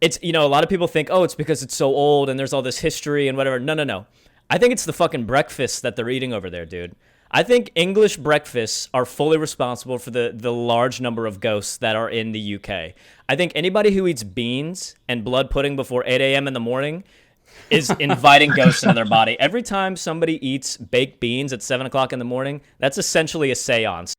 it's, a lot of people think, oh, it's because it's so old and there's all this history and whatever. No, no, no. I think it's the fucking breakfasts that they're eating over there, dude. I think English breakfasts are fully responsible for the large number of ghosts that are in the UK. I think anybody who eats beans and blood pudding before 8 a.m. in the morning is inviting ghosts into their body. Every time somebody eats baked beans at 7 o'clock in the morning, that's essentially a seance.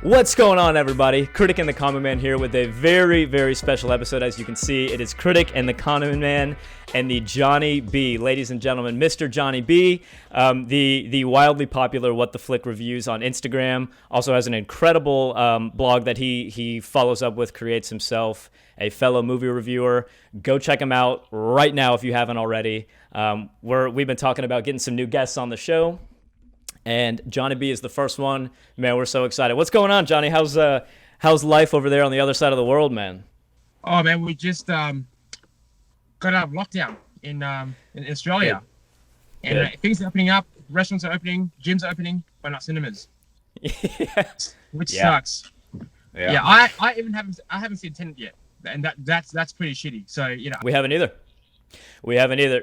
What's going on, everybody? Critic and the Common Man here with a very, very special episode. As you can see, it is Critic and the Common Man and the Johnny B. Ladies and gentlemen, Mr. Johnny B, the wildly popular What the Flick reviews on Instagram, also has an incredible blog that he follows up with, creates himself, a fellow movie reviewer. Go check him out right now if you haven't already. We've been talking about getting some new guests on the show. And Johnny B is the first one. Man, we're so excited. What's going on, Johnny? How's life over there on the other side of the world, man? Oh, man, we just got out of lockdown in Australia. Good. And things are opening up. Restaurants are opening. Gyms are opening, but not cinemas. Yeah. Which sucks. Yeah. I haven't seen Tenet yet, and that's pretty shitty. So we haven't either.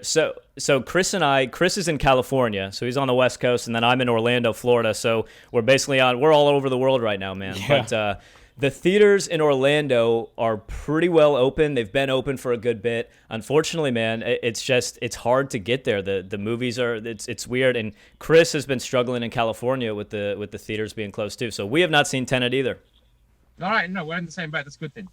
So Chris is in California, so he's on the West Coast, and then I'm in Orlando, Florida. So we're all over the world right now, man. Yeah. But the theaters in Orlando are pretty well open. They've been open for a good bit. Unfortunately, man, it's hard to get there. The movies it's weird, and Chris has been struggling in California with the theaters being closed too. So we have not seen Tenet either. All right, no, we're in the same boat. That's a good thing.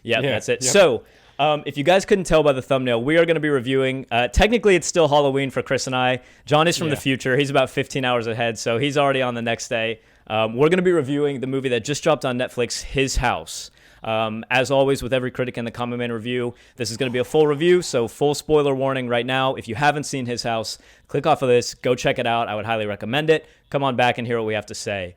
Yeah, that's it. Yep. So. If you guys couldn't tell by the thumbnail, we are going to be reviewing, technically it's still Halloween for Chris and I. John is from the future. He's about 15 hours ahead, so he's already on the next day. We're going to be reviewing the movie that just dropped on Netflix, His House. As always, with every Critic and the Common Man review, this is going to be a full review, so full spoiler warning right now. If you haven't seen His House, click off of this, go check it out. I would highly recommend it. Come on back and hear what we have to say.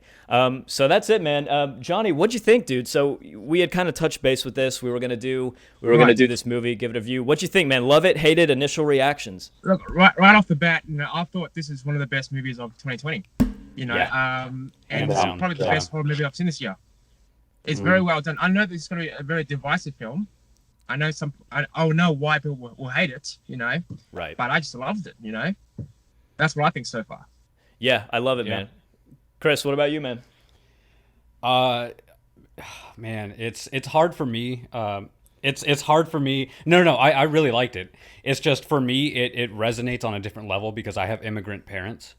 So that's it, man. Johnny, what'd you think, dude? So we had kind of touched base with this. We were gonna do this movie, give it a view. What'd you think, man? Love it, hate it, initial reactions? Look, right off the bat, I thought this is one of the best movies of 2020. And it's probably the best horror movie I've seen this year. It's very well done. I know this is going to be a very divisive film. I know why people will hate it, Right. But I just loved it, That's what I think so far. Yeah, I love it, man. Chris, what about you, man? Man, it's hard for me. It's hard for me. No, I really liked it. It's just for me, it resonates on a different level because I have immigrant parents.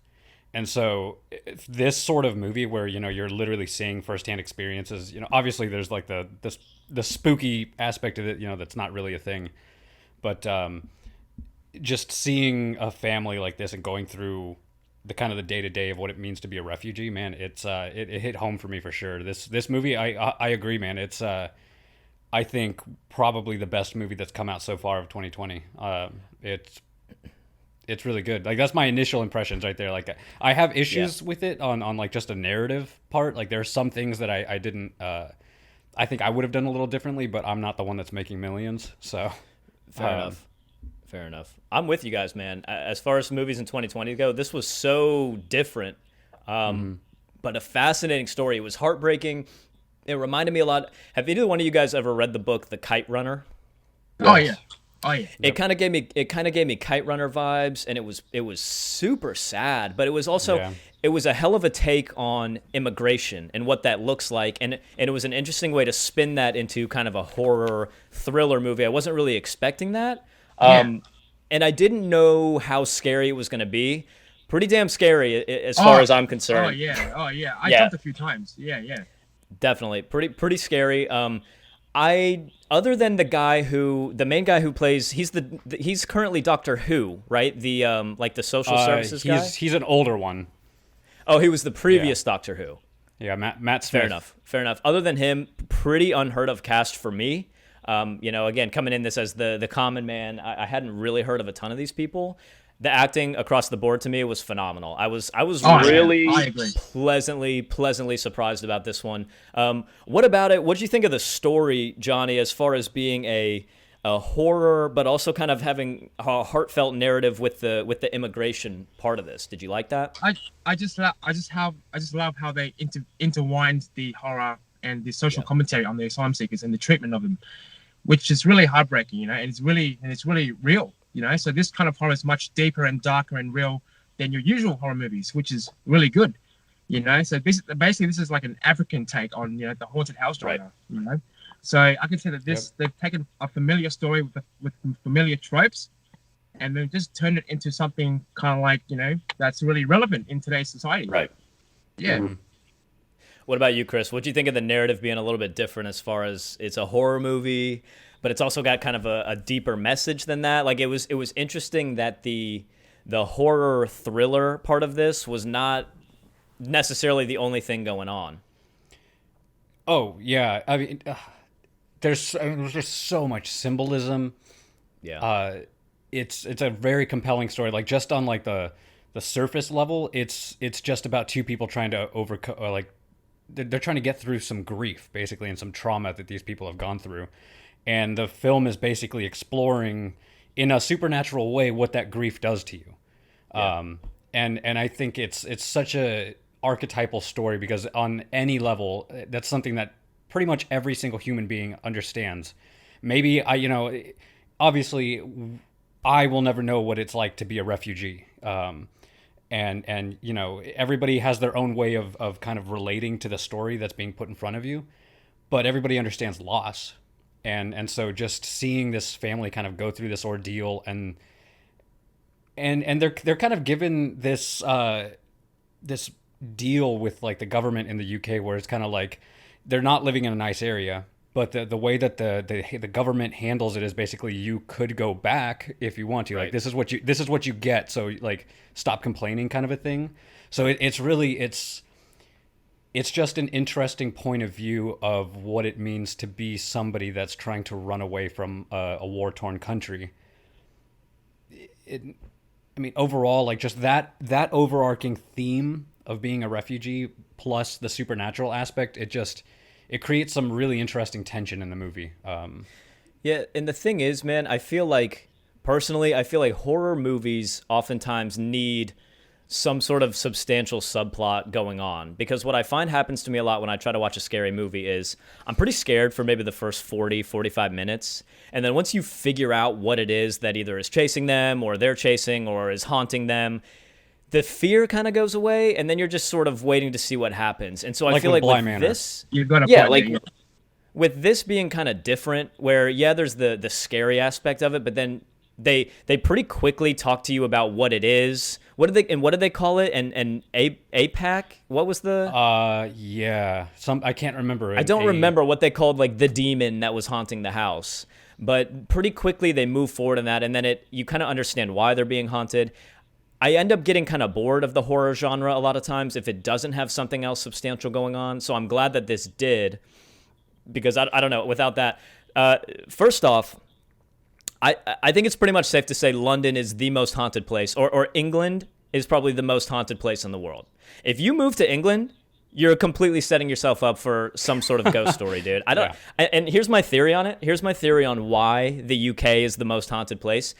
And so this sort of movie where, you're literally seeing firsthand experiences, obviously there's like the spooky aspect of it, that's not really a thing. But just seeing a family like this and going through the kind of the day-to-day of what it means to be a refugee, man, it hit home for me for sure. This movie, I agree, man. It's, I think, probably the best movie that's come out so far of 2020. It's really good. Like, that's my initial impressions right there. Like, I have issues with it on like just a narrative part. Like, there are some things that I didn't, I think I would have done a little differently, but I'm not the one that's making millions. So Fair enough. I'm with you guys, man. As far as movies in 2020 go, this was so different, but a fascinating story. It was heartbreaking. It reminded me a lot. Have either one of you guys ever read the book, The Kite Runner? Oh, yeah. It kind of gave me Kite Runner vibes, and it was super sad, but it was also it was a hell of a take on immigration and what that looks like, and it was an interesting way to spin that into kind of a horror thriller movie. I wasn't really expecting that, and I didn't know how scary it was going to be. Pretty damn scary as far as I'm concerned. Oh yeah. I jumped a few times. Yeah. Definitely pretty scary. Other than the main guy who plays, he's currently Doctor Who, right? The like the social services guy. He's an older one. Oh, he was the previous Doctor Who. Yeah, Matt Smith. Fair enough. Other than him, pretty unheard of cast for me. Again, coming in this as the common man, I hadn't really heard of a ton of these people. The acting across the board to me was phenomenal. I was really pleasantly surprised about this one. What about it? What did you think of the story, Johnny, as far as being a a horror, but also kind of having a heartfelt narrative with the immigration part of this. Did you like that? I just love how they intertwined the horror and the social commentary on the asylum seekers and the treatment of them, which is really heartbreaking, you know, and it's really real, you know. So this kind of horror is much deeper and darker and real than your usual horror movies, which is really good, you know. So basically this is like an African take on, you know, the haunted house genre, you know. So I can say that they've taken a familiar story with familiar tropes, and they've just turned it into something kind of like, you know, that's really relevant in today's society. Right. Yeah. Mm-hmm. What about you, Chris? What do you think of the narrative being a little bit different as far as it's a horror movie, but it's also got kind of a deeper message than that? Like it was interesting that the horror thriller part of this was not necessarily the only thing going on. Oh yeah, I mean, there's just so much symbolism. Yeah. It's a very compelling story. Like just on like the surface level, it's just about two people trying to overcome, or like they're trying to get through some grief basically and some trauma that these people have gone through, and the film is basically exploring in a supernatural way what that grief does to you. Yeah. And I think it's such a archetypal story because on any level, that's something that pretty much every single human being understands. Maybe obviously I will never know what it's like to be a refugee. And you know, everybody has their own way of kind of relating to the story that's being put in front of you, but everybody understands loss. And so just seeing this family kind of go through this ordeal and they're kind of given this this deal with like the government in the UK where it's kind of like they're not living in a nice area, but the way that the government handles it is basically you could go back if you want to. Right. Like this is what you get, so like stop complaining kind of a thing. So it's just an interesting point of view of what it means to be somebody that's trying to run away from a war-torn country. I mean, overall, like just that overarching theme of being a refugee plus the supernatural aspect, it creates some really interesting tension in the movie. Yeah, and the thing is, man, I feel like horror movies oftentimes need some sort of substantial subplot going on, because what I find happens to me a lot when I try to watch a scary movie is I'm pretty scared for maybe the first 45 minutes, and then once you figure out what it is that either is chasing them or they're chasing or is haunting them, the fear kind of goes away, and then you're just sort of waiting to see what happens. And so I feel like with this, with this being kind of different, where there's the scary aspect of it, but then they pretty quickly talk to you about what it is. What did they call it? And APAC? What was the? I can't remember. I don't remember what they called like the demon that was haunting the house. But pretty quickly they move forward in that, and then you kind of understand why they're being haunted. I end up getting kind of bored of the horror genre a lot of times if it doesn't have something else substantial going on. So I'm glad that this did, because I don't know, without that, first off, I think it's pretty much safe to say London is the most haunted place, or England is probably the most haunted place in the world. If you move to England, you're completely setting yourself up for some sort of ghost story, dude. And here's my theory on it. Here's my theory on why the UK is the most haunted place.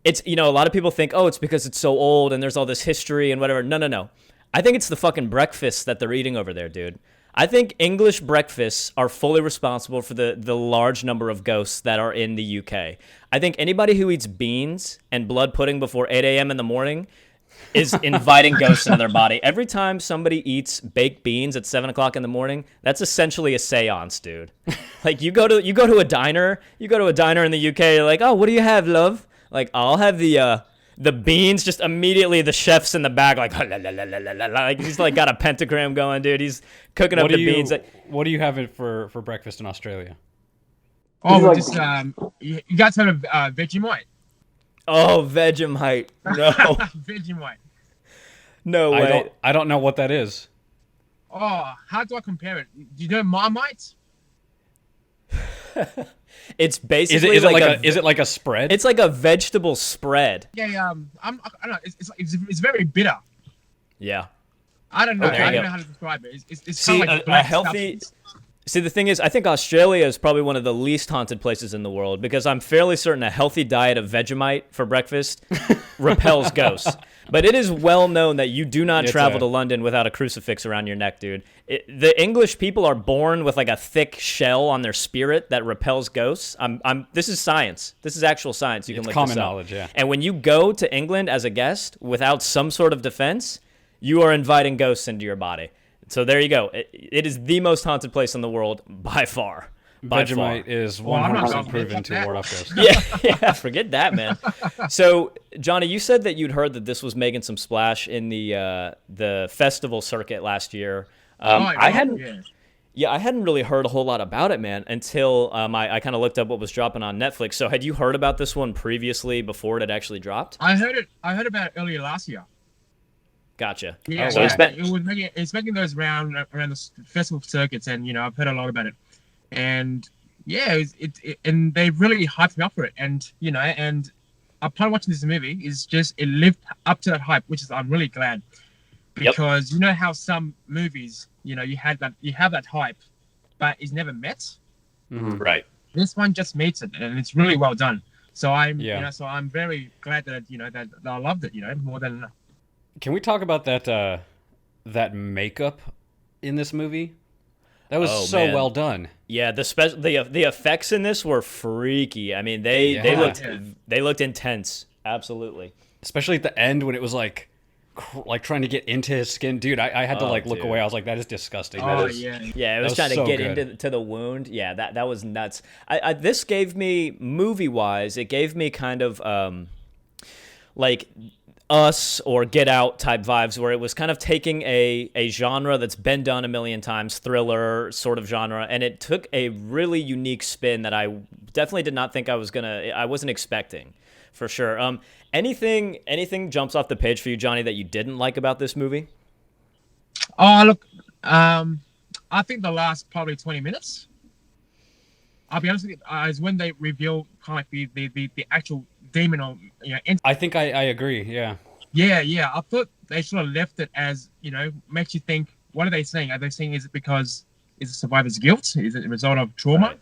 It's, a lot of people think, oh, it's because it's so old and there's all this history and whatever. No. I think it's the fucking breakfasts that they're eating over there, dude. I think English breakfasts are fully responsible for the large number of ghosts that are in the UK. I think anybody who eats beans and blood pudding before 8 a.m. in the morning is inviting ghosts into their body. Every time somebody eats baked beans at 7 o'clock in the morning, that's essentially a seance, dude. Like you go to a diner in the UK, you're like, oh, what do you have, love? Like, I'll have the beans. Just immediately the chef's in the back, like, like he's like got a pentagram going, dude. He's cooking up the beans. What do you have for breakfast in Australia? Oh, just you got some of Vegemite. Oh, Vegemite. No. Vegemite. No way. I don't know what that is. Oh, how do I compare it? Do you know Marmite? It's basically is it like a spread? It's like a vegetable spread. Yeah, I don't know. It's very bitter. Yeah. I don't know. Okay, I don't know how to describe it. It's kind of like a black healthy. substance. See, the thing is, I think Australia is probably one of the least haunted places in the world because I'm fairly certain a healthy diet of Vegemite for breakfast repels ghosts. But it is well known that you do not travel to London without a crucifix around your neck, dude. The English people are born with like a thick shell on their spirit that repels ghosts. This is science. This is actual science. You can look this up. It's common knowledge, yeah. And when you go to England as a guest without some sort of defense, you are inviting ghosts into your body. So there you go. It is the most haunted place in the world by far. Vegemite is 100% proven to ward off ghosts. Yeah, forget that, man. So, Johnny, you said that you'd heard that this was making some splash in the festival circuit last year. I hadn't really heard a whole lot about it, man, until I kind of looked up what was dropping on Netflix. So, had you heard about this one previously before it had actually dropped? I heard about it earlier last year. Gotcha. Yeah, so it's making those around the festival circuits, and I've heard a lot about it, and yeah, and they really hyped me up for it, and and upon watching this movie, is just it lived up to that hype, I'm really glad, because you know how some movies, you have that hype, but it's never met. Mm-hmm. Right. This one just meets it, and it's really well done. So I'm very glad that that I loved it, more than. Can we talk about that makeup in this movie? That was well done. Yeah, the effects in this were freaky. I mean, they looked intense. Absolutely. Especially at the end when it was like trying to get into his skin, dude. I had to look away. I was like, that is disgusting. Yeah, it was trying to get into the wound. Yeah, that was nuts. This gave me, movie wise, it gave me kind of like Us or Get Out type vibes, where it was kind of taking a genre that's been done a million times, thriller sort of genre, and it took a really unique spin that I definitely did not think I wasn't expecting, for sure. Anything jumps off the page for you, Johnny, that you didn't like about this movie? Oh, look, I think the last probably 20 minutes, I'll be honest with you, is when they reveal kind of like the actual demon or I think I agree. Yeah. I thought they should have left it as makes you think, what are they saying? Are they saying is it survivor's guilt? Is it a result of trauma?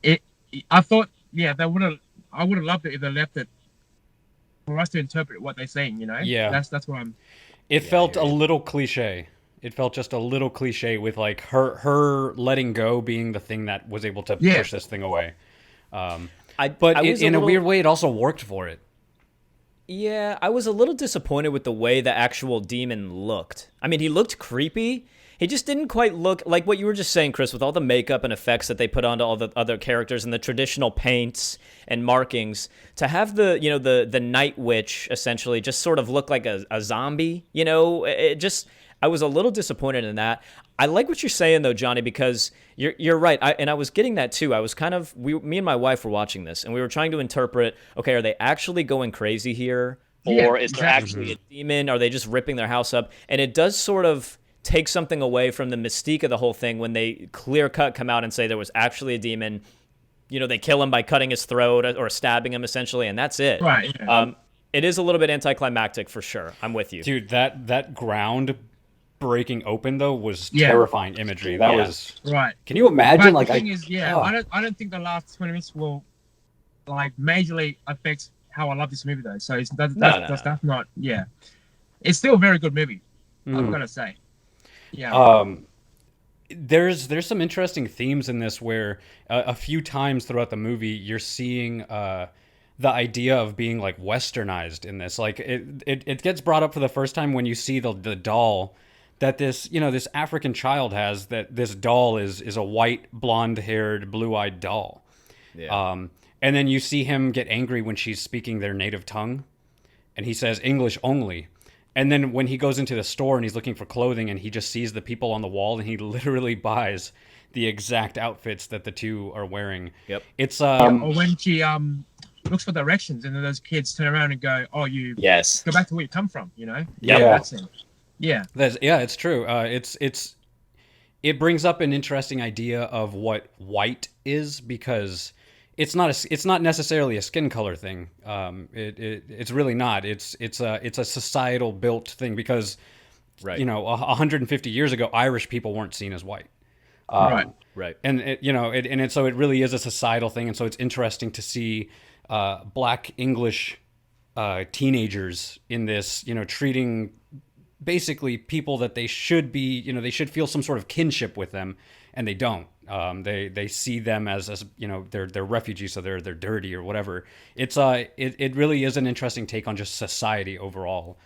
Right. I thought I would have loved it if they left it for us to interpret what they're saying. Yeah, that's what I'm. It felt a little cliche. It felt just a little cliche with like her letting go being the thing that was able to push this thing away. In a weird way, it also worked for it. Yeah, I was a little disappointed with the way the actual demon looked. I mean, he looked creepy. He just didn't quite look like what you were just saying, Chris, with all the makeup and effects that they put onto all the other characters and the traditional paints and markings. To have the night witch essentially just sort of look like a zombie, I was a little disappointed in that. I like what you're saying though, Johnny, because you're right. I was getting that too. I was me and my wife were watching this and we were trying to interpret, okay, are they actually going crazy here? Or is there actually a demon? Are they just ripping their house up? And it does sort of take something away from the mystique of the whole thing when they clear cut come out and say there was actually a demon. They kill him by cutting his throat or stabbing him essentially, and that's it. Right. Yeah. It is a little bit anticlimactic for sure. I'm with you. Dude, that ground breaking open though was terrifying imagery. That was right. Can you imagine? But the thing is, I don't think the last 20 minutes will like majorly affect how I love this movie though. So that's not. Yeah, it's still a very good movie. I'm gonna say. Yeah. There's some interesting themes in this where a few times throughout the movie you're seeing the idea of being like westernized in this. Like it gets brought up for the first time when you see the doll that this African child has, that this doll is a white, blonde-haired, blue-eyed doll. Yeah. And then you see him get angry when she's speaking their native tongue, and he says English only. And then when he goes into the store and he's looking for clothing and he just sees the people on the wall and he literally buys the exact outfits that the two are wearing. Yep. It's or when she looks for directions and then those kids turn around and go, "Oh, go back to where you come from," Yeah. That's it. Yeah. It's true. It brings up an interesting idea of what white is, because it's not necessarily a skin color thing. It's really not. It's a societal built thing, because 150 years ago Irish people weren't seen as white. Right. And so it really is a societal thing, and so it's interesting to see Black English teenagers in this, treating basically people that they should be, they should feel some sort of kinship with them, and they don't. They see them as they're refugees, so they're dirty or whatever. It really is an interesting take on just society overall.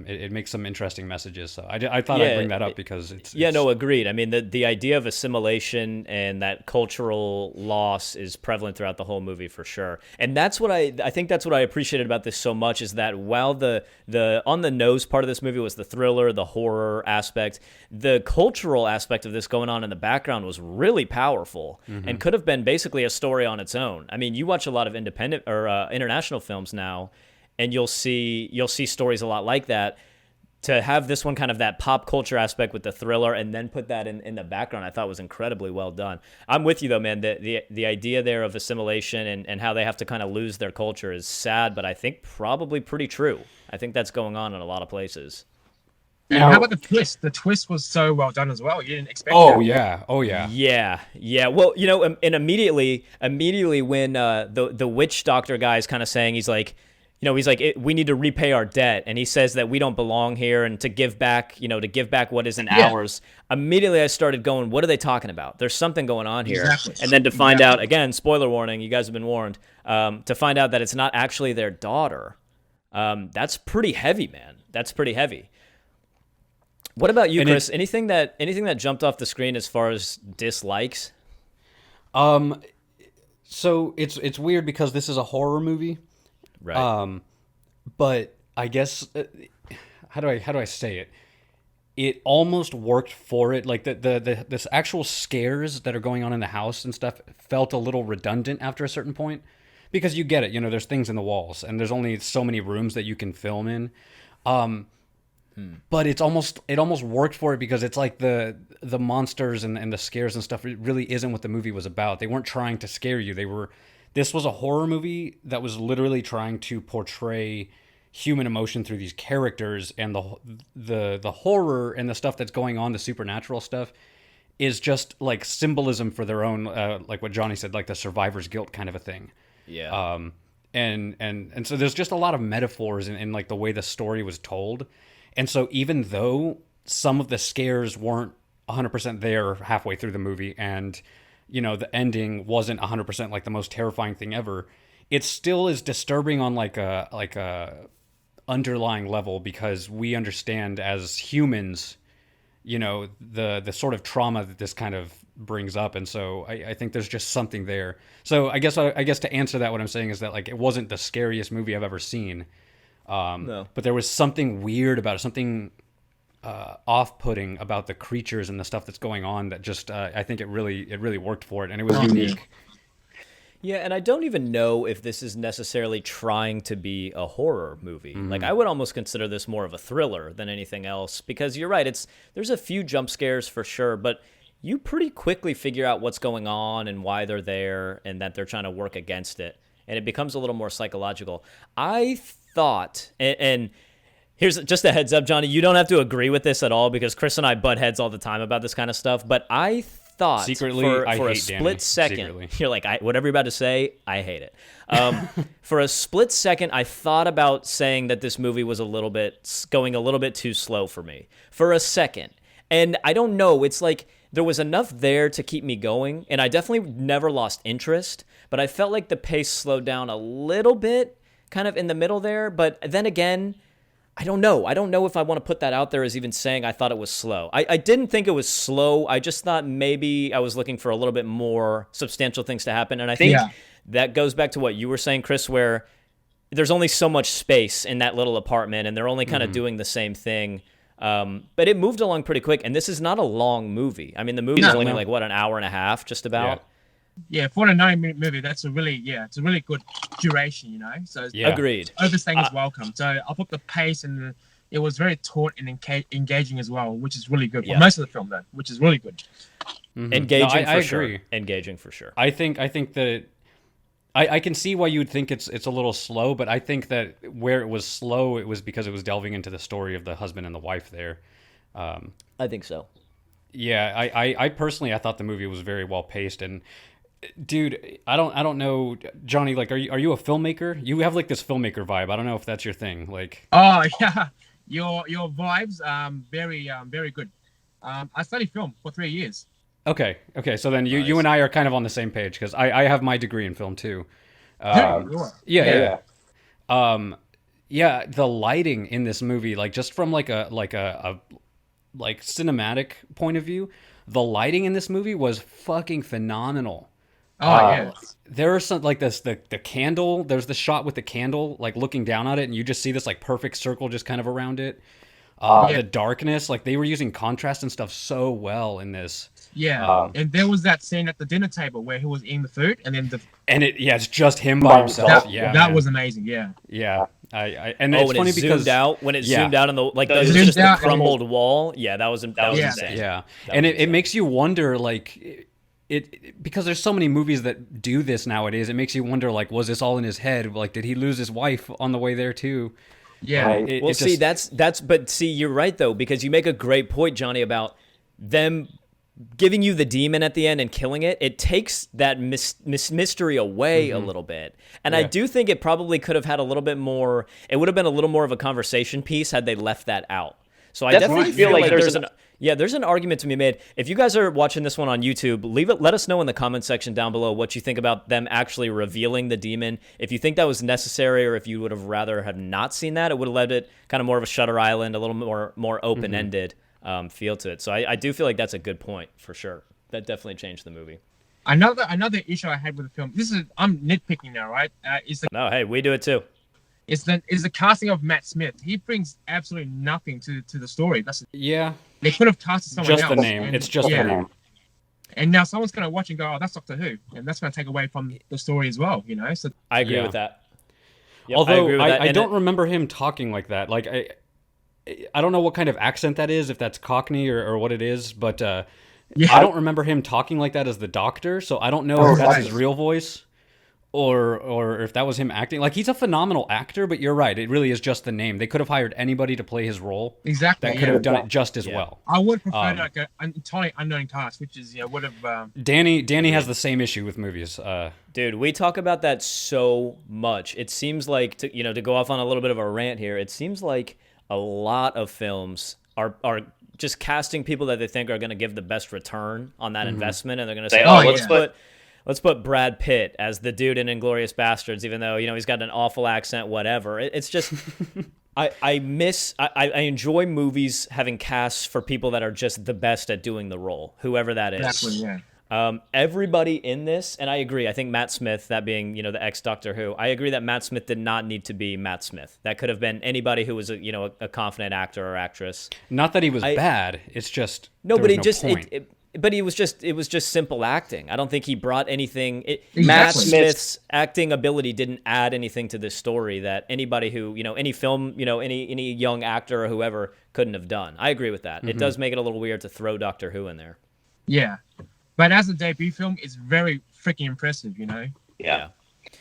It makes some interesting messages. So I thought I'd bring that up because it's agreed. I mean, the idea of assimilation and that cultural loss is prevalent throughout the whole movie for sure. And that's what I think that's what I appreciated about this so much, is that while the on the nose part of this movie was the thriller, the horror aspect, the cultural aspect of this going on in the background was really powerful and could have been basically a story on its own. I mean, you watch a lot of independent or international films now, and you'll see stories a lot like that. To have this one kind of that pop culture aspect with the thriller and then put that in the background, I thought was incredibly well done. I'm with you though, man. The idea there of assimilation and how they have to kind of lose their culture is sad, but I think probably pretty true. I think that's going on in a lot of places. And how about the twist? The twist was so well done as well. You didn't expect that. Oh yeah. Yeah. Well, and immediately when the witch doctor guy is kind of saying, he's like, we need to repay our debt. And he says that we don't belong here and to give back what isn't ours. Immediately I started going, what are they talking about? There's something going on here. Exactly. And then to find out, again, spoiler warning, you guys have been warned, to find out that it's not actually their daughter. That's pretty heavy, man. That's pretty heavy. What about you, Chris? Anything that jumped off the screen as far as dislikes? So it's weird because this is a horror movie. Right. But I guess how do I say it? It almost worked for it. Like this actual scares that are going on in the house and stuff felt a little redundant after a certain point, because you get it. There's things in the walls and there's only so many rooms that you can film in. But it almost worked for it because it's like the monsters and the scares and stuff. It really isn't what the movie was about. They weren't trying to scare you. This was a horror movie that was literally trying to portray human emotion through these characters, and the horror and the stuff that's going on, the supernatural stuff, is just like symbolism for their own, like what Johnny said, like the survivor's guilt kind of a thing. Yeah. And so there's just a lot of metaphors in like the way the story was told, and so even though some of the scares weren't 100% there halfway through the movie, and the ending wasn't 100% like the most terrifying thing ever, it still is disturbing on like a underlying level, because we understand as humans, the sort of trauma that this kind of brings up. And so I think there's just something there. So I guess to answer that, what I'm saying is that like it wasn't the scariest movie I've ever seen. No. But there was something weird about it, something off-putting about the creatures and the stuff that's going on that just I think it really worked for it, and it was unique. Yeah, and I don't even know if this is necessarily trying to be a horror movie. Like, I would almost consider this more of a thriller than anything else, because you're right, there's a few jump scares for sure, but you pretty quickly figure out what's going on and why they're there and that they're trying to work against it, and it becomes a little more psychological. I thought, and here's just a heads up, Johnny, you don't have to agree with this at all, because Chris and I butt heads all the time about this kind of stuff, but I thought secretly, for a split second, you're like, whatever you're about to say, I hate it. For a split second, I thought about saying that this movie was going a little bit too slow for me. For a second. And I don't know, it's like there was enough there to keep me going, and I definitely never lost interest, but I felt like the pace slowed down a little bit, kind of in the middle there, but then again, I don't know. I don't know if I want to put that out there as even saying I thought it was slow. I didn't think it was slow. I just thought maybe I was looking for a little bit more substantial things to happen. And I think that goes back to what you were saying, Chris, where there's only so much space in that little apartment and they're only kind of doing the same thing. But it moved along pretty quick. And this is not a long movie. I mean, the movie is only like, what, an hour and a half, just about? Yeah, for a 90-minute movie, it's a really good duration, So Agreed. Overstaying is welcome. So I thought the pace and it was very taut and engaging as well, which is really good for most of the film, though, which is really good. Engaging, I for agree. Sure. Engaging for sure. I think that I can see why you would think it's a little slow, but I think that where it was slow, it was because it was delving into the story of the husband and the wife there. I think so. Yeah, I personally, I thought the movie was very well paced, and dude, I don't know, Johnny. Like, are you a filmmaker? You have like this filmmaker vibe. I don't know if that's your thing. Like, Oh yeah, your vibes very good. I studied film for 3 years. okay. So then you Nice. and I are kind of on the same page because I have my degree in film too. Dude, Yeah, yeah. yeah. Yeah, the lighting in this movie, like just from a like cinematic point of view, the lighting in this movie was fucking phenomenal. Oh yeah. There are some like this the candle. There's the shot with the candle, like looking down on it, and you just see this like perfect circle just kind of around it. Yeah. The darkness, like they were using contrast and stuff so well in this. Yeah, and there was that scene at the dinner table where he was eating the food, and then And it's just him by himself. that, Yeah, that man. was amazing. Yeah, Yeah. And Oh, it's when funny it because zoomed out, when it Yeah. zoomed out on the like the, Zoomed just the out and crumbled wall. Yeah, that was Yeah. insane. Yeah, That and was it insane. makes you wonder, like, it because there's so many movies that do this nowadays. It makes you wonder, like, was this all in his head? Like, did he lose his wife on the way there too? yeah, It- Well, it see, just- but see, you're right though, because you make a great point, Johnny, about them giving you the demon at the end and killing it. It takes that mystery away a little bit, and I Yeah. do think it probably could have had a little bit more. It would have been a little more of a conversation piece had they left that out. So I definitely Definitely feel feel like like there's there's an argument to be made. If you guys are watching this one on YouTube, let us know in the comment section down below what you think about them actually revealing the demon. If you think that was necessary, or if you would have rather have not seen that, it would have led it kind of more of a Shutter Island, a little more open ended feel to it. So I do feel like that's a good point for sure. That definitely changed the movie. Another issue I had with the film. I'm nitpicking now, right? Is No, hey, we do it too. the casting of Matt Smith. He brings absolutely nothing to the story. Yeah, They could have casted someone just else. the name. and- It's just yeah. the name. And now someone's gonna watch and go, "Oh, that's Doctor Who," and that's gonna take away from the story as well. So I agree Yeah. with that. Yep, Although agree with that. I And don't remember him talking like that. Like I don't know what kind of accent that is, if that's Cockney or what it is, but yeah, I don't remember him talking like that as the Doctor. So I don't know Oh, if that's right. his real voice or if that was him acting. Like, he's a phenomenal actor, but you're right. It really is just the name. They could have hired anybody to play his role exactly. that yeah. could have done it just as Yeah. well. I would prefer Um, like an entirely unknown cast, which is would have. Danny has the same issue with movies. Dude, we talk about that so much. It seems like to go off on a little bit of a rant here. It seems like a lot of films are just casting people that they think are going to give the best return on that investment, and they're going to say, Oh, let's yeah. let's put Brad Pitt as the dude in Inglourious Bastards, even though he's got an awful accent, whatever. It's just I enjoy movies having casts for people that are just the best at doing the role, whoever that is. Exactly. Yeah. Everybody in this, and I agree. I think Matt Smith, that being the ex Doctor Who, I agree that Matt Smith did not need to be Matt Smith. That could have been anybody who was a confident actor or actress. Not that he was bad. It's just No, there but was no point. but it was just simple acting. I don't think he brought anything. Exactly. Matt Smith's acting ability didn't add anything to this story that anybody who any film any young actor or whoever couldn't have done. I agree with that. It does make it a little weird to throw Doctor Who in there. Yeah. But as a debut film, it's very freaking impressive. Yeah.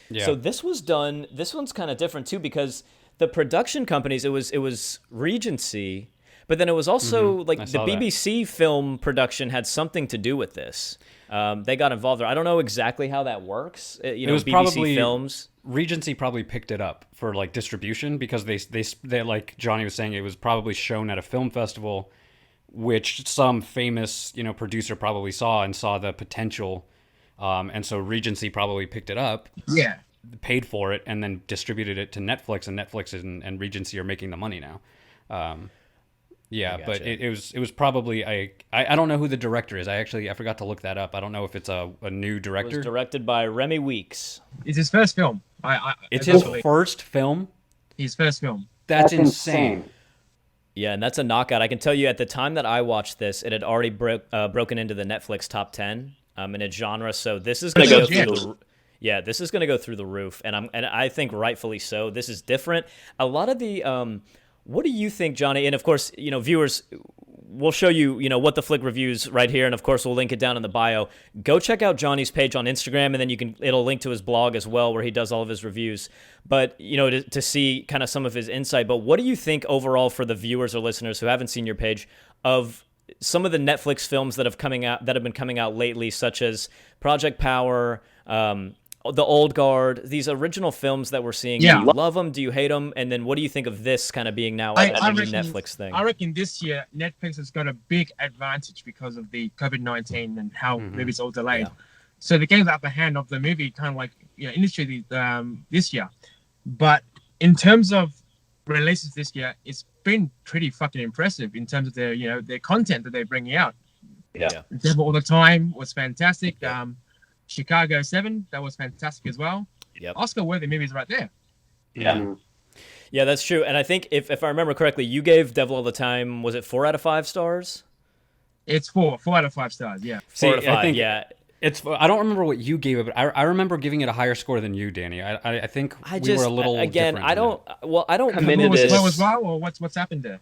Yeah. So this was done. This one's kind of different too because the production companies. It was Regency, but then it was also like I the saw that. BBC film production had something to do with this. They got involved there. I don't know exactly how that works. It was BBC probably Films. Regency probably picked it up for like distribution because they like Johnny was saying, it was probably shown at a film festival, which some famous producer probably saw the potential, and so Regency probably picked it up, Yeah. paid for it, and then distributed it to Netflix, and Netflix and Regency are making the money now. Yeah, I but gotcha. it was probably I don't know who the director is. I forgot to look that up. I don't know if it's a new It director. was directed by Remy Weeks. It's his first film. It's his actually, first film. his first film. That's insane. Yeah, and that's a knockout. I can tell you at the time that I watched this, it had already broken into the Netflix top 10 in its genre. So this is going to Gonna go go through through yeah, this is going to go through the roof, and I think rightfully so. This is different. A lot of the what do you think, Johnny? And of course, viewers, we'll show you, what the flick reviews right here, and of course, we'll link it down in the bio. Go check out Johnny's page on Instagram, and then it'll link to his blog as well, where he does all of his reviews. But to see kind of some of his insight. But what do you think overall for the viewers or listeners who haven't seen your page of some of the Netflix films that have been coming out lately, such as Project Power, The Old Guard, these original films that we're seeing. Yeah. Do you love them? Do you hate them? And then what do you think of this kind of being now a new Netflix thing? I reckon this year Netflix has got a big advantage because of the COVID-19 and how movies are all delayed. Yeah. So they gave the upper hand of the movie kind of like industry this year. But in terms of releases this year, it's been pretty fucking impressive in terms of their their content that they're bringing out. Yeah. Devil All the Time was fantastic. Yeah. Chicago 7, that was fantastic as well. Yep. Oscar-worthy movies right there. Yeah. Yeah, that's true. And I think if I remember correctly, you gave Devil All the Time, was it 4 out of 5 stars? It's 4 out of 5 stars, yeah. 4 out of 5, I think yeah. I don't remember what you gave it, but I remember giving it a higher score than you, Danny. I think we were a little different. I don't come into this. Or what's happened there?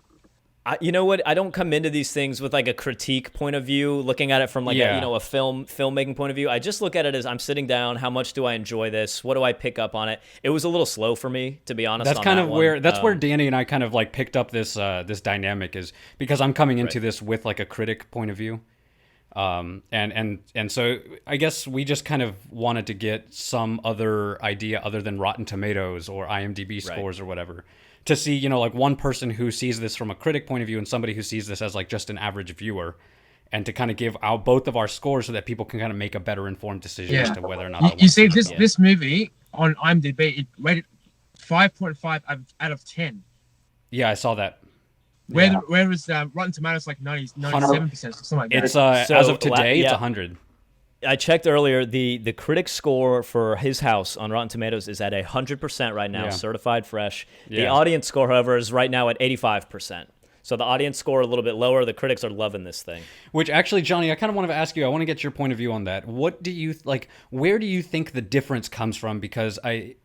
You know what? I don't come into these things with like a critique point of view, looking at it from like a filmmaking point of view. I just look at it as I'm sitting down. How much do I enjoy this? What do I pick up on it? It was a little slow for me, to be honest. That's kind of where Danny and I kind of like picked up this this dynamic, is because I'm coming into this with like a critic point of view. And so I guess we just kind of wanted to get some other idea other than Rotten Tomatoes or IMDb scores or whatever, to see, like one person who sees this from a critic point of view and somebody who sees this as like just an average viewer, and to kind of give out both of our scores so that people can kind of make a better informed decision as to whether or not you see this movie on IMDb, it rated 5.5 out of 10. Yeah, I saw that. Whereas Rotten Tomatoes like 97%, something like that. It's as of today, it's 100. I checked earlier. The critic score for His House on Rotten Tomatoes is at 100% right now, certified fresh. Yeah. The audience score, however, is right now at 85%. So the audience score a little bit lower. The critics are loving this thing. Which actually, Johnny, I kind of want to ask you. I want to get your point of view on that. What do you like? Where do you think the difference comes from? Because I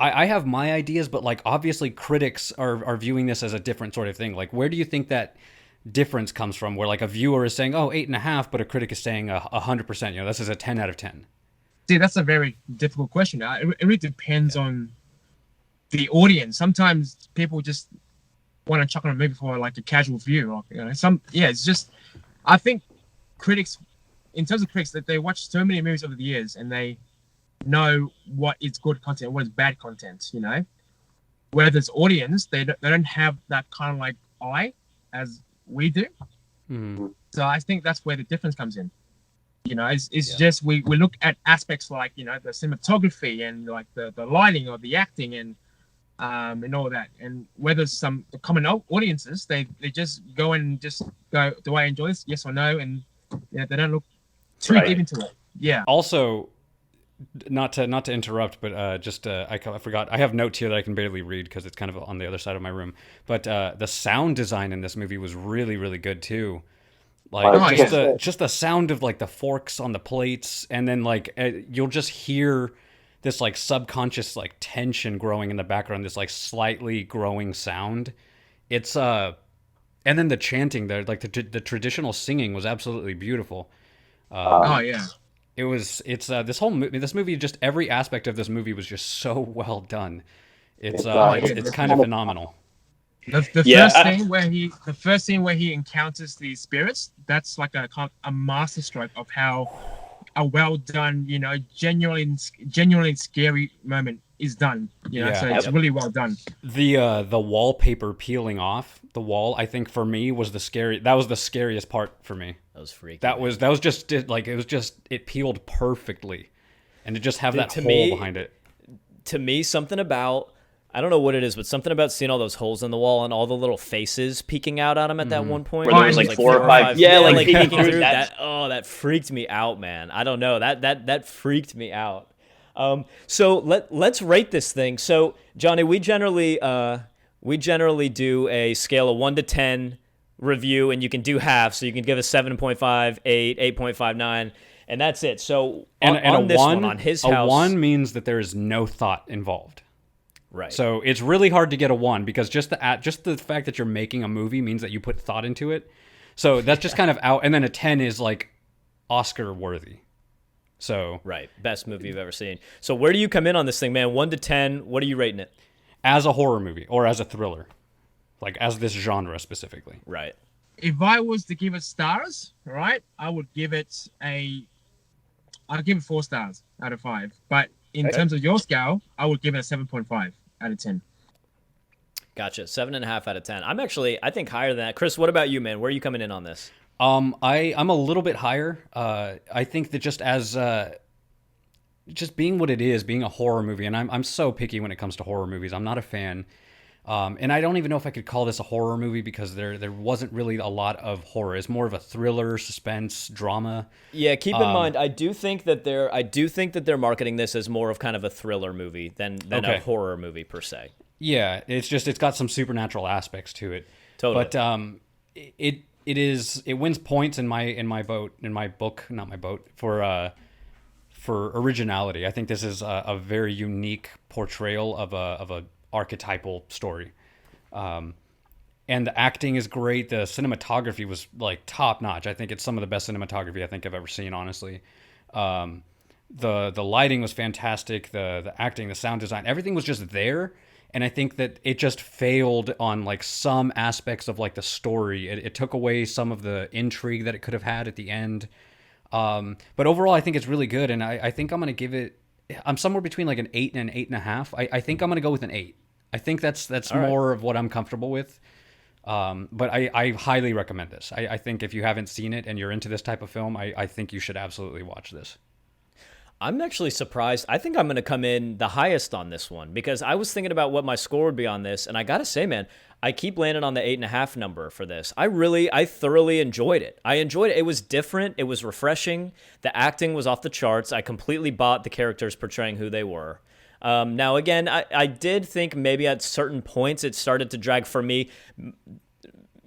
have my ideas, but like obviously critics are viewing this as a different sort of thing. Like, where do you think that difference comes from, where like a viewer is saying 8.5, but a critic is saying 100%? This is a 10 out of 10. See, that's a very difficult question. It really depends on the audience. Sometimes people just want to chuck on a movie for like a casual view, or it's just, I think critics, in terms of critics, that they watch so many movies over the years and they know what is good content, what is bad content, whereas this audience, they don't have that kind of like eye as we do. So I think that's where the difference comes in. It's just we look at aspects like the cinematography and like the lighting or the acting and all that, and whether the common audiences, they just go and just go, do I enjoy this, yes or no, and they don't look too deep into it. Yeah. Also, not to interrupt, but I forgot. I have notes here that I can barely read because it's kind of on the other side of my room. But the sound design in this movie was really, really good too. Like just the sound of like the forks on the plates, and then like you'll just hear this like subconscious like tension growing in the background. This like slightly growing sound. It's and then the chanting there, like the traditional singing was absolutely beautiful. It's this whole movie. This movie, just every aspect of this movie was just so well done. It's kind of phenomenal. The first scene where he encounters these spirits, that's like a masterstroke of how a well done, genuinely scary moment is done. So it's really well done. The wallpaper peeling off the wall, I think for me was the scariest part for me. That was freaky. That was just like, it peeled perfectly, and to just have that hole behind it. To me, something about, I don't know what it is, but something about seeing all those holes in the wall and all the little faces peeking out at him at that one point. Where there was like 4 or 5. Yeah, like peeking through that. Oh, that freaked me out, man. I don't know. That freaked me out. So let's rate this thing. So Johnny, we generally do a scale of 1 to 10 review, and you can do half, so you can give us 7.5, 8, 8.59, and that's it. So on this one, on His House, a 1 means that there is no thought involved. Right. So it's really hard to get a 1 because just the fact that you're making a movie means that you put thought into it. So that's just kind of out. And then a 10 is like Oscar worthy. So right, best movie you've ever seen. So where do you come in on this thing, man? 1 to 10, what are you rating it? As a horror movie or as a thriller, like as this genre specifically. Right. if I was to give it stars, right, I'd give it 4 stars out of 5. But in terms of your scale, I would give it a 7.5 out of 10. Gotcha. 7.5 out of 10. I think higher than that. Chris, what about you, man? Where are you coming in on this? I'm a little bit higher. I think that just being what it is, being a horror movie, and I'm so picky when it comes to horror movies. I'm not a fan. And I don't even know if I could call this a horror movie because there wasn't really a lot of horror. It's more of a thriller, suspense, drama. Yeah, keep in mind, I do think that they're marketing this as more of kind of a thriller movie than a horror movie per se. Yeah, it's got some supernatural aspects to it. Totally. But it wins points in my book, not my boat, for originality. I think this is a very unique portrayal of a archetypal story. And the acting is great. The cinematography was like top notch. I think it's some of the best cinematography I think I've ever seen, honestly. The lighting was fantastic. The acting, the sound design, everything was just there. And I think that it just failed on like some aspects of like the story. It took away some of the intrigue that it could have had at the end. But overall, I think it's really good. And I think I'm going to give it, I'm somewhere between like an 8 and an 8.5. I think I'm going to go with an 8. I think that's more of what I'm comfortable with. But I highly recommend this. I think if you haven't seen it and you're into this type of film, I think you should absolutely watch this. I'm actually surprised. I think I'm going to come in the highest on this one because I was thinking about what my score would be on this. And I got to say, man, I keep landing on the 8.5 number for this. I thoroughly enjoyed it. I enjoyed it. It was different. It was refreshing. The acting was off the charts. I completely bought the characters portraying who they were. Now, again, I did think maybe at certain points it started to drag for me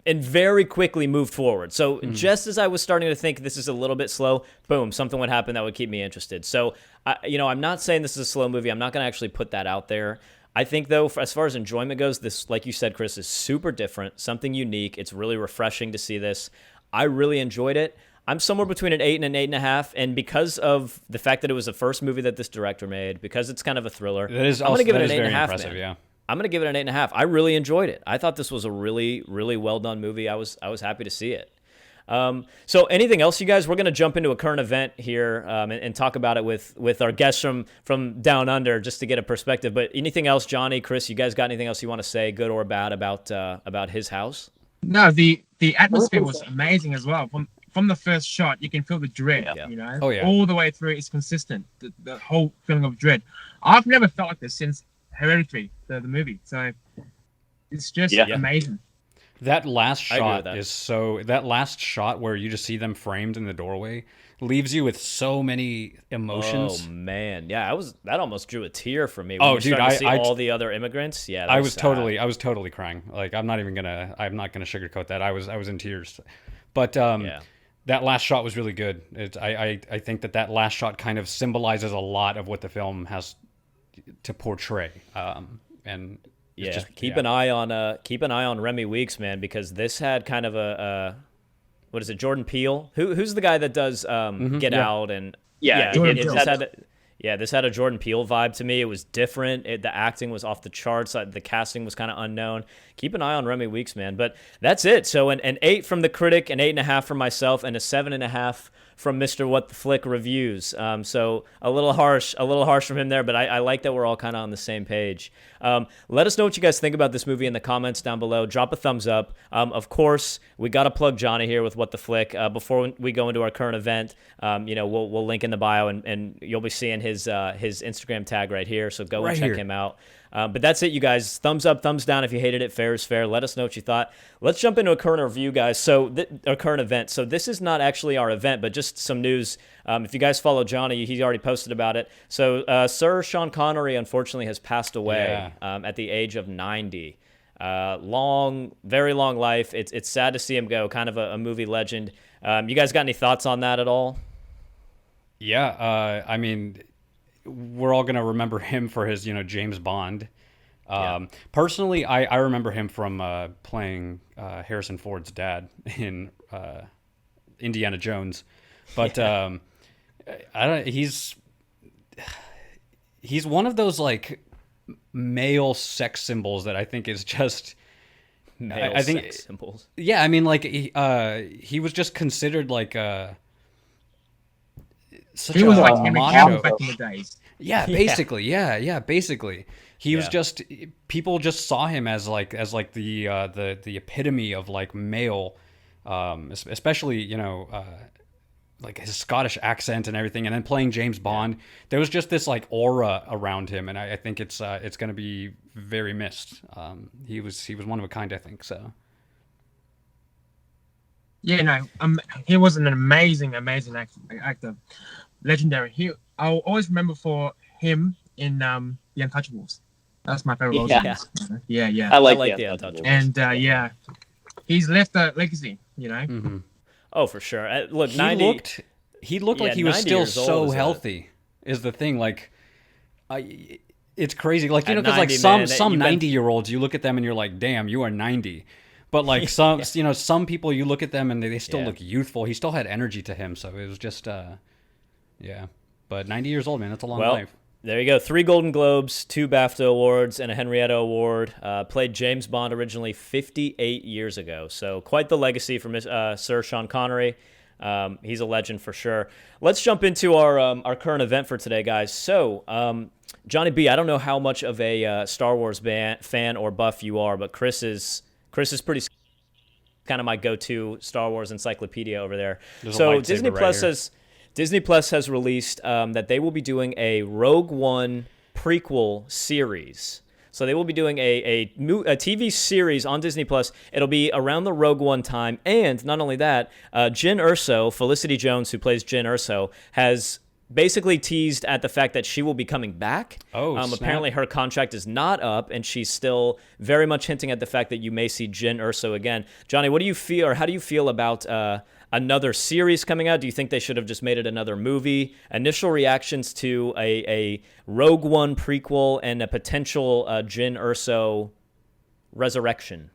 and very quickly moved forward. So just as I was starting to think this is a little bit slow, boom, something would happen that would keep me interested. So, I'm not saying this is a slow movie. I'm not going to actually put that out there. I think, though, as far as enjoyment goes, this, like you said, Chris, is super different, something unique. It's really refreshing to see this. I really enjoyed it. I'm somewhere between an 8 and an 8.5, and because of the fact that it was the first movie that this director made, because it's kind of a thriller, I'm going to give it an 8.5. Man. I'm going to give it an 8.5. I really enjoyed it. I thought this was a really, really well done movie. I was happy to see it. So anything else, you guys? We're going to jump into a current event here and talk about it with our guests from down under, just to get a perspective. But anything else, Johnny, Chris? You guys got anything else you want to say, good or bad, about his house? No, the atmosphere was amazing as well. From the first shot, you can feel the dread. Yeah. All the way through. It's consistent. The whole feeling of dread. I've never felt like this since Hereditary, the movie. So it's just amazing. That last shot that last shot where you just see them framed in the doorway leaves you with so many emotions. Oh man, yeah, that almost drew a tear from me. Dude, I see all the other immigrants. Yeah, I was totally crying. Like I'm not gonna sugarcoat that. I was in tears. But that last shot was really good. I think that last shot kind of symbolizes a lot of what the film has to portray. And keep an eye on Remy Weeks, man, because this had kind of a what is it, Jordan Peele? Who's the guy that does Get Out and this had a Jordan Peele vibe to me. It was different. The acting was off the charts. The casting was kind of unknown. Keep an eye on Remy Weeks, man. But that's it. So an 8 from the critic, an 8.5 from myself, and a 7.5 from Mr. What the Flick Reviews. So a little harsh from him there, but I like that we're all kind of on the same page. Let us know what you guys think about this movie in the comments down below. Drop a thumbs up. Of course, we got to plug Johnny here with What the Flick. Before we go into our current event, we'll link in the bio, and you'll be seeing his Instagram tag right here. So go and check him out. But that's it, you guys. Thumbs up, thumbs down if you hated it. Fair is fair. Let us know what you thought. Let's jump into a current review, guys. So a current event. So this is not actually our event, but just some news. If you guys follow Johnny, he's already posted about it. So Sir Sean Connery, unfortunately, has passed away at the age of 90. Very long life. It's sad to see him go. Kind of a movie legend. You guys got any thoughts on that at all? Yeah. I mean, we're all going to remember him for his, James Bond. Personally, I remember him from playing Harrison Ford's dad in Indiana Jones. But he's one of those like male sex symbols that I think is just Male I think sex symbols. Yeah, I mean, like he was just considered like such He was a like Henry macho. Cavill back in the days. Yeah, basically. Yeah, basically. He was Yeah. just people just saw him as like the epitome of like male, especially like his Scottish accent and everything, and then playing James Bond. There was just this like aura around him, and I think it's going to be very missed. He was one of a kind, I think so. Yeah, no, he was an amazing actor, legendary. I'll always remember for him in The Untouchables. That's my favorite role. Yeah. Yeah. I I like like the that. Untouchables. And he's left a legacy. Mm-hmm. Oh, for sure. Look, He looked like he was still so healthy. Is the thing like, it's crazy. Like At because like 90, some man, 90-year-olds, you look at them and you're like, damn, you are 90. But like some some people, you look at them and they still look youthful. He still had energy to him, so it was just yeah. But 90 years old, man, that's a long life. There you go. 3 Golden Globes, 2 BAFTA awards, and a Henrietta Award. Played James Bond originally 58 years ago. So quite the legacy from Sir Sean Connery. He's a legend for sure. Let's jump into our current event for today, guys. So, Johnny B, I don't know how much of a Star Wars fan or buff you are, but Chris is pretty kind of my go-to Star Wars encyclopedia over there. So Disney Plus has released that they will be doing a Rogue One prequel series. So they will be doing a TV series on Disney Plus. It'll be around the Rogue One time, and not only that, Jyn Erso, Felicity Jones, who plays Jyn Erso, has basically teased at the fact that she will be coming back. Apparently her contract is not up, and she's still very much hinting at the fact that you may see Jyn Erso again. Johnny, what do you feel, or how do you feel about another series coming out? Do you think they should have just made it another movie? Initial reactions to a Rogue One prequel and a potential Jyn Erso resurrection.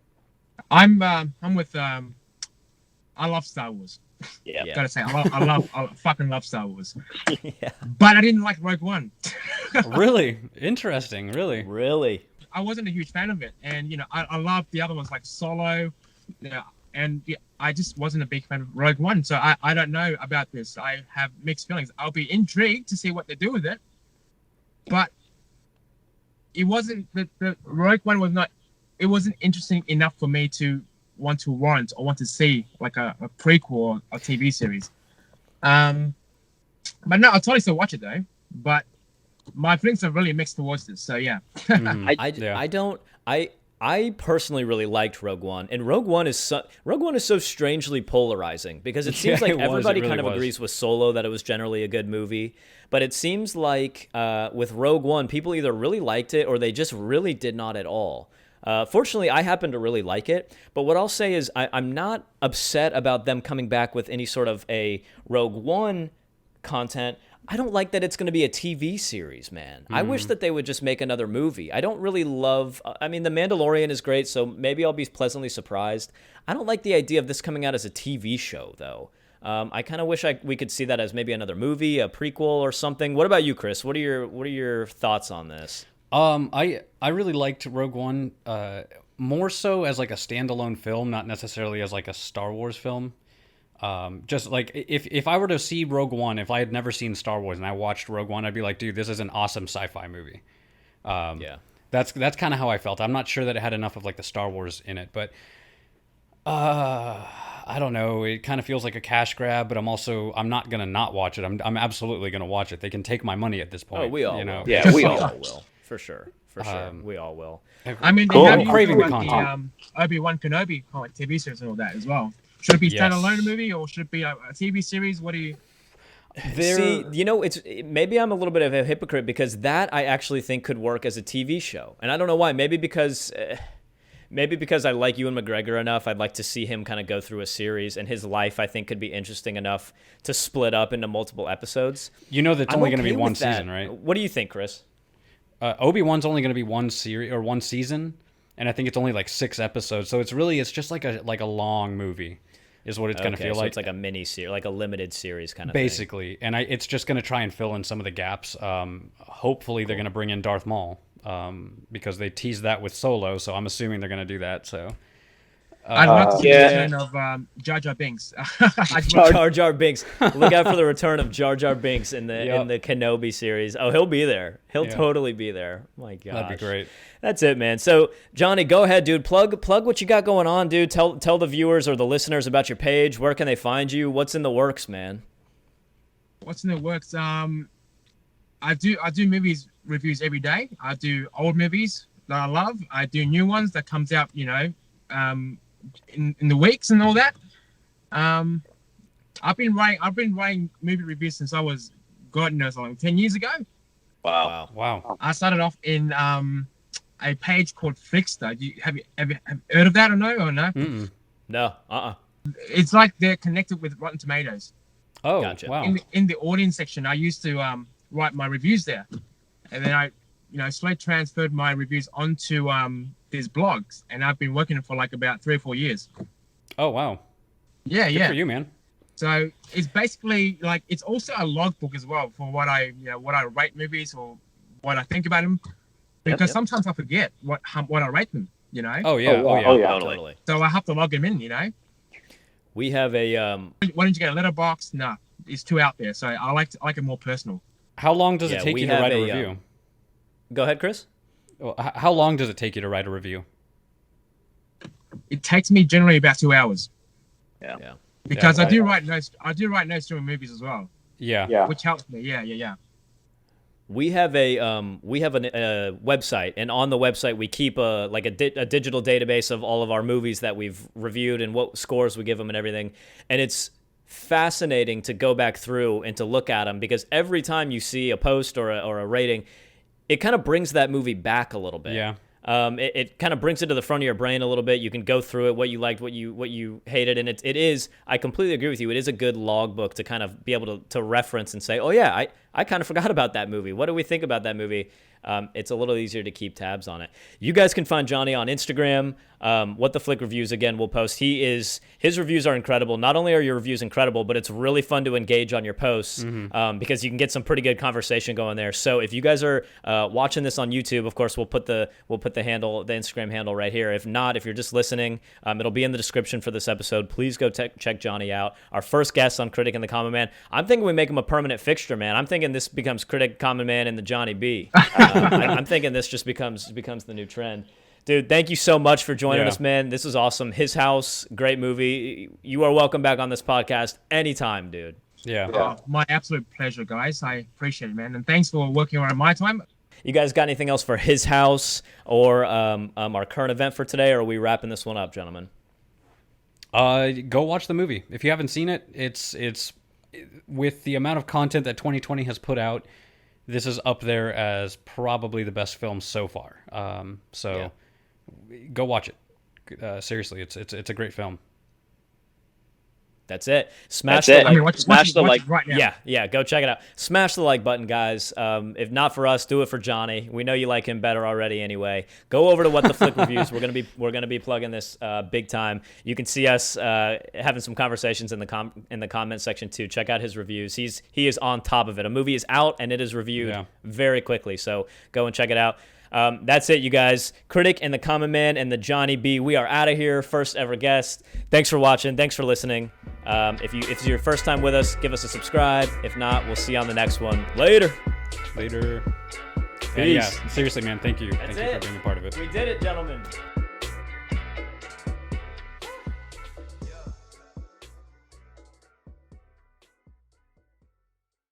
I'm with I love Star Wars. Yeah. Gotta say, I fucking love Star Wars. Yeah. But I didn't like Rogue One. Really interesting. Really. I wasn't a huge fan of it, and I loved the other ones like Solo. And I just wasn't a big fan of Rogue One, so I don't know about this. I have mixed feelings. I'll be intrigued to see what they do with it, but it wasn't the Rogue One was not. It wasn't interesting enough for me to want to warrant or want to see like a prequel or a TV series. But no, I'll totally still watch it though. But my feelings are really mixed towards this. So yeah. I personally really liked Rogue One, and Rogue One is so strangely polarizing because it seems like everybody kind of agrees with Solo that it was generally a good movie, but it seems like with Rogue One, people either really liked it or they just really did not at all. Fortunately, I happen to really like it, but what I'll say is I'm not upset about them coming back with any sort of a Rogue One content. I don't like that it's going to be a TV series, man. I wish that they would just make another movie. I don't really love... I mean, The Mandalorian is great, so maybe I'll be pleasantly surprised. I don't like the idea of this coming out as a TV show, though. I kind of wish we could see that as maybe another movie, a prequel or something. What about you, Chris? What are your thoughts on this? I really liked Rogue One, more so as like a standalone film, not necessarily as like a Star Wars film. Just like if I were to see Rogue One, if I had never seen Star Wars and I watched Rogue One, I'd be like, dude, this is an awesome sci-fi movie. Yeah, that's kind of how I felt. I'm not sure that it had enough of like the Star Wars in it, but I don't know. It kind of feels like a cash grab, but I'm not gonna not watch it. I'm absolutely gonna watch it. They can take my money at this point. Oh, we all will. Yeah, we all will. For sure. We all will. I mean, cool. I'm craving the content. Obi-Wan Kenobi TV series and all that as well. Should it be standalone movie or should it be a TV series? What do you... See, maybe I'm a little bit of a hypocrite because that I actually think could work as a TV show. And I don't know why. Maybe because I like Ewan McGregor enough. I'd like to see him kind of go through a series, and his life I think could be interesting enough to split up into multiple episodes. That's only going to be one season, right? What do you think, Chris? Obi-Wan's only going to be one series or one season, and I think it's only like 6 episodes. So it's just like a long movie. Is what it's going to feel like. It's like a mini series, like a limited series kind of basically. thing. And it's just going to try and fill in some of the gaps. Hopefully they're going to bring in Darth Maul because they teased that with Solo, so I'm assuming they're going to do that. So I'd love to see Yeah. the return of Jar Jar Binks. Jar Jar Binks. Look out for the return of Jar Jar Binks in the Kenobi series. Oh, he'll be there. He'll totally be there. My gosh. That'd be great. That's it, man. So, Johnny, go ahead, dude. Plug what you got going on, dude. Tell the viewers or the listeners about your page. Where can they find you? What's in the works, man? What's in the works? I do movies reviews every day. I do old movies that I love. I do new ones that comes out, you know, in the weeks and all that. I've been writing movie reviews since I was, God knows, like 10 years ago. Wow. I started off in a page called Flickster. Have you ever heard of that or no? Mm-mm. No. It's like they're connected with Rotten Tomatoes. Oh, Gotcha. wow. In the audience section, I used to write my reviews there, and then I, you know, slowly transferred my reviews onto these blogs, and I've been working for like about 3 or 4 years. Oh, wow. Yeah, Good yeah. for you, man. So it's basically like, it's also a logbook as well for what I rate movies or what I think about them, because sometimes I forget what I rate them, you know. Oh, yeah. Totally. So I have to log them in, you know. We have a Why don't you get a letterbox? No, it's too out there. So I like it more personal. How long does it take we you to have write a a, review? Go ahead, Chris. Well, how long does it take you to write a review? It takes me generally about 2 hours. Yeah. Because I do write notes. I do write notes during movies as well. Yeah. Which helps me. Yeah. We have a website, and on the website we keep a digital database of all of our movies that we've reviewed and what scores we give them and everything. And it's fascinating to go back through and to look at them, because every time you see a post or a rating, it kind of brings that movie back a little bit. Yeah. It kind of brings it to the front of your brain a little bit. You can go through it, what you liked, what you hated, and it is. I completely agree with you. It is a good logbook to kind of be able to reference and say, oh yeah, I kind of forgot about that movie. What do we think about that movie? It's a little easier to keep tabs on it. You guys can find Johnny on Instagram. What the Flick Reviews, again, will post. His reviews are incredible. Not only are your reviews incredible, but it's really fun to engage on your posts, because you can get some pretty good conversation going there. So if you guys are watching this on YouTube, of course, we'll put the handle, the Instagram handle right here. If not, if you're just listening, it'll be in the description for this episode. Please go check Johnny out. Our first guest on Critic and the Common Man. I'm thinking we make him a permanent fixture, man. I'm thinking this becomes Critic, Common Man, and the Johnny B. I'm thinking this just becomes the new trend. Dude, thank you so much for joining us, man. This is awesome. His House, great movie. You are welcome back on this podcast anytime, dude. Yeah. My absolute pleasure, guys. I appreciate it, man. And thanks for working around my time. You guys got anything else for His House or our current event for today, or are we wrapping this one up, gentlemen? Go watch the movie. If you haven't seen it, it's with the amount of content that 2020 has put out, this is up there as probably the best film so far. Go watch it. Seriously, it's a great film. That's it. Smash That's the it. like. Smash the like. Right now. Yeah. Go check it out. Smash the like button, guys. If not for us, do it for Johnny. We know you like him better already anyway. Go over to What the Flick Reviews. We're gonna be plugging this big time. You can see us having some conversations in the comment section too. Check out his reviews. He is on top of it. A movie is out and it is reviewed very quickly. So go and check it out. That's it, you guys. Critic and the Common Man and the Johnny B. We are out of here. First ever guest. Thanks for watching. Thanks for listening. If it's your first time with us, give us a subscribe. If not, we'll see you on the next one. Later. Peace. Yeah, seriously, man. Thank you. Thank you for being a part of it. We did it, gentlemen.